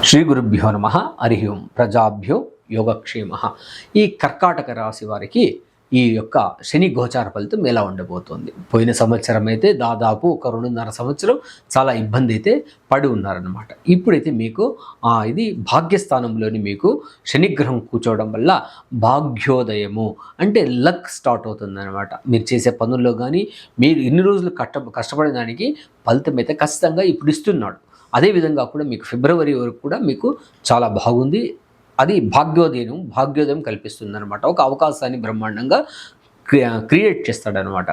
శ్రీ గురుభ్యో నమ. హరి ఓం. ప్రజాభ్యో యోగక్షేమ. ఈ కర్కాటక రాశి వారికి ఈ యొక్క శని గోచార ఫలితం ఎలా ఉండబోతోంది? పోయిన సంవత్సరం అయితే దాదాపు ఒక 2.5 సంవత్సరం చాలా ఇబ్బంది అయితే పడి ఉన్నారనమాట. ఇప్పుడైతే మీకు ఇది భాగ్యస్థానంలోని మీకు శనిగ్రహం కూర్చోవడం వల్ల భాగ్యోదయము అంటే లక్ స్టార్ట్ అవుతుందన్నమాట. మీరు చేసే పనుల్లో కానీ మీరు ఇన్ని రోజులు కష్టపడే దానికి ఫలితం అయితే ఖచ్చితంగా ఇప్పుడు ఇస్తున్నాడు. అదేవిధంగా కూడా మీకు ఫిబ్రవరి వరకు కూడా మీకు చాలా బాగుంది. అది భాగ్యోదయం కల్పిస్తుంది అనమాట. ఒక అవకాశాన్ని బ్రహ్మాండంగా క్రియేట్ చేస్తాడనమాట.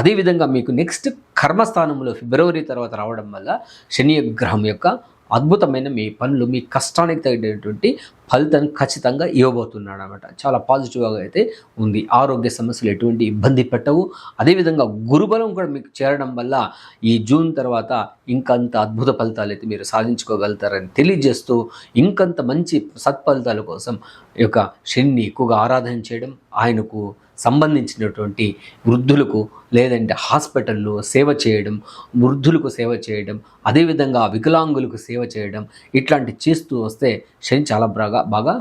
అదేవిధంగా మీకు నెక్స్ట్ కర్మస్థానంలో ఫిబ్రవరి తర్వాత రావడం వల్ల శని గ్రహం యొక్క అద్భుతమైన మీ పనులు మీ కష్టానికి తగినటువంటి ఫలితాన్ని ఖచ్చితంగా ఇవ్వబోతున్నాడు అనమాట. చాలా పాజిటివ్గా అయితే ఉంది. ఆరోగ్య సమస్యలు ఎటువంటి ఇబ్బంది పెట్టవు. అదేవిధంగా గురుబలం కూడా మీకు చేరడం వల్ల ఈ జూన్ తర్వాత ఇంకంత అద్భుత ఫలితాలు అయితే మీరు సాధించుకోగలుగుతారని తెలియజేస్తూ ఇంకంత మంచి సత్ఫలితాల కోసం ఈ యొక్క శనిని ఎక్కువగా ఆరాధన చేయడం, ఆయనకు సంబంధించినటువంటి వృద్ధులకు లేదంటే హాస్పిటల్లో సేవ చేయడం, వృద్ధులకు సేవ చేయడం, అదేవిధంగా వికలాంగులకు సేవ చేయడం, ఇట్లాంటి చేస్తూ వస్తే శని చాలా బాగా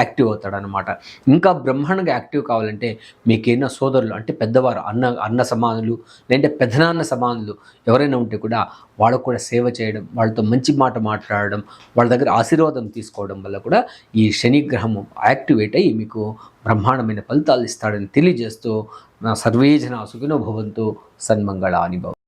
యాక్టివ్ అవుతాడనమాట. ఇంకా బ్రహ్మాండంగా యాక్టివ్ కావాలంటే మీకైనా సోదరులు అంటే పెద్దవారు అన్న సమానులు లేదంటే పెద్దనాన్న సమానులు ఎవరైనా ఉంటే కూడా వాళ్ళకు కూడా సేవ చేయడం, వాళ్ళతో మంచి మాట మాట్లాడడం, వాళ్ళ దగ్గర ఆశీర్వాదం తీసుకోవడం వల్ల కూడా ఈ శని గ్రహము యాక్టివేట్ అయ్యి మీకు బ్రహ్మాండమైన ఫలితాలు ఇస్తాడని తెలియజేస్తూ నా సర్వే జనా సుఖినో భవంతు. సన్మంగళాని భవ.